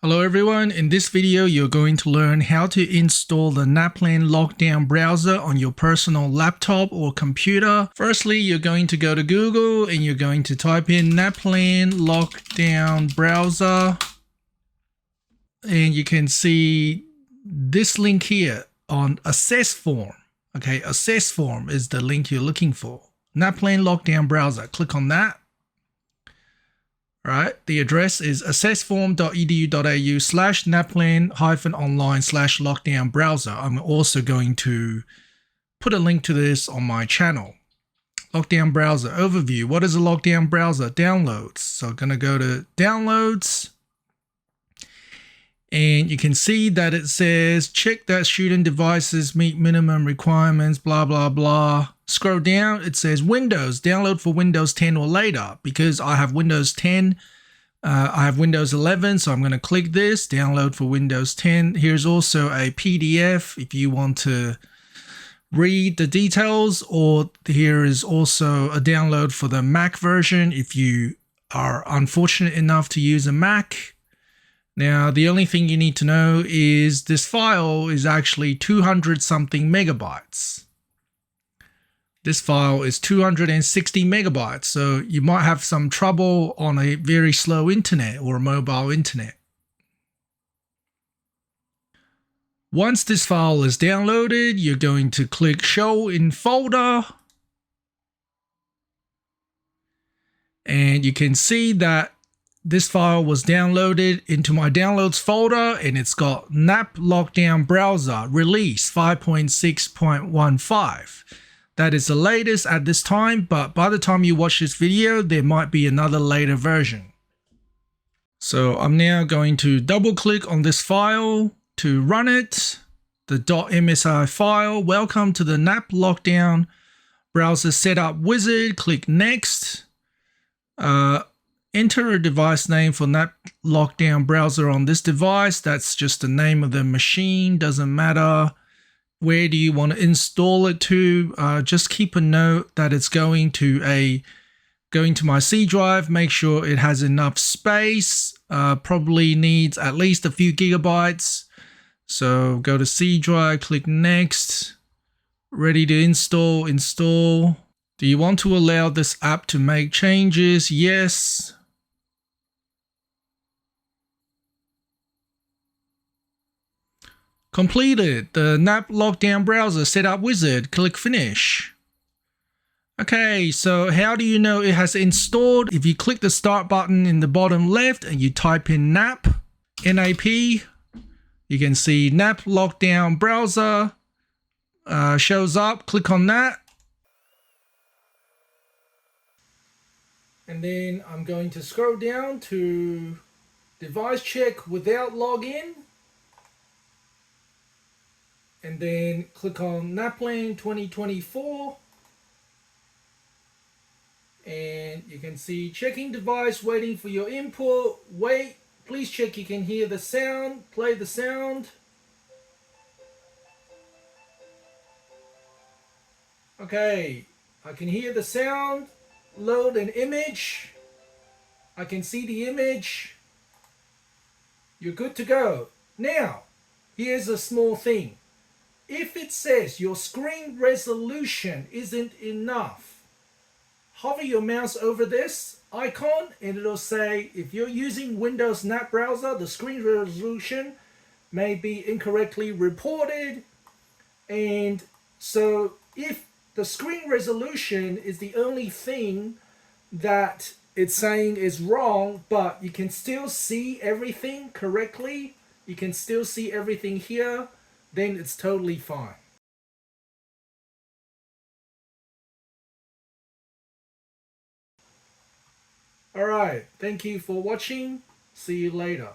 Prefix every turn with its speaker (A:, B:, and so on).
A: Hello everyone, in this video you're going to learn how to install the NAPLAN Lockdown browser on your personal laptop or computer. Firstly, you're going to go to Google and you're going to type in NAPLAN Lockdown browser. And you can see this link here on Access Form. Okay, Access Form is the link you're looking for. NAPLAN Lockdown browser, click on that. Right, the address is accessform.edu.au/naplan-online/lockdown browser. I'm also going to put a link to this on my channel. Lockdown browser overview. What is a lockdown browser? Downloads. So I'm going to go to downloads. And you can see that it says check that student devices meet minimum requirements, blah, blah, blah. Scroll down, it says Windows, download for Windows 10 or later. Because I have Windows 10, I have Windows 11, so I'm going to click this, download for Windows 10. Here's also a PDF if you want to read the details, or here is also a download for the Mac version if you are unfortunate enough to use a Mac. Now, the only thing you need to know is this file is actually 200 something megabytes. This file is 260 megabytes, so you might have some trouble on a very slow internet or a mobile internet. Once this file is downloaded, you're going to click Show in Folder. And you can see that this file was downloaded into my downloads folder, and it's got NAP Lockdown Browser Release 5.6.15. That is the latest at this time, but by the time you watch this video, there might be another later version. So I'm now going to double click on this file to run it. The .msi file. Welcome to the NAP Lockdown Browser Setup Wizard. Click Next. Enter a device name for NAP Lockdown Browser on this device. That's just the name of the machine, doesn't matter. Where do you want to install it to? Just keep a note that it's going to my C drive. Make sure it has enough space. Probably needs at least a few gigabytes. So go to C drive, click Next. Ready to install. Install. Do you want to allow this app to make changes? Yes. Completed. The NAP Lockdown Browser Setup Wizard. Click Finish. Okay, so how do you know it has installed? If you click the Start button in the bottom left and you type in NAP, N-A-P, you can see NAP Lockdown Browser shows up. Click on that. And then I'm going to scroll down to Device Check Without Login. And then click on NAPLAN 2024. And you can see checking device, waiting for your input. Wait, please check you can hear the sound. Play the sound. Okay, I can hear the sound. Load an image. I can see the image. You're good to go. Now, here's a small thing. If it says your screen resolution isn't enough, hover your mouse over this icon and it'll say if you're using Windows NAP browser, the screen resolution may be incorrectly reported. And so if the screen resolution is the only thing that it's saying is wrong, but you can still see everything correctly, you can still see everything here, then it's totally fine. Alright, thank you for watching. See you later.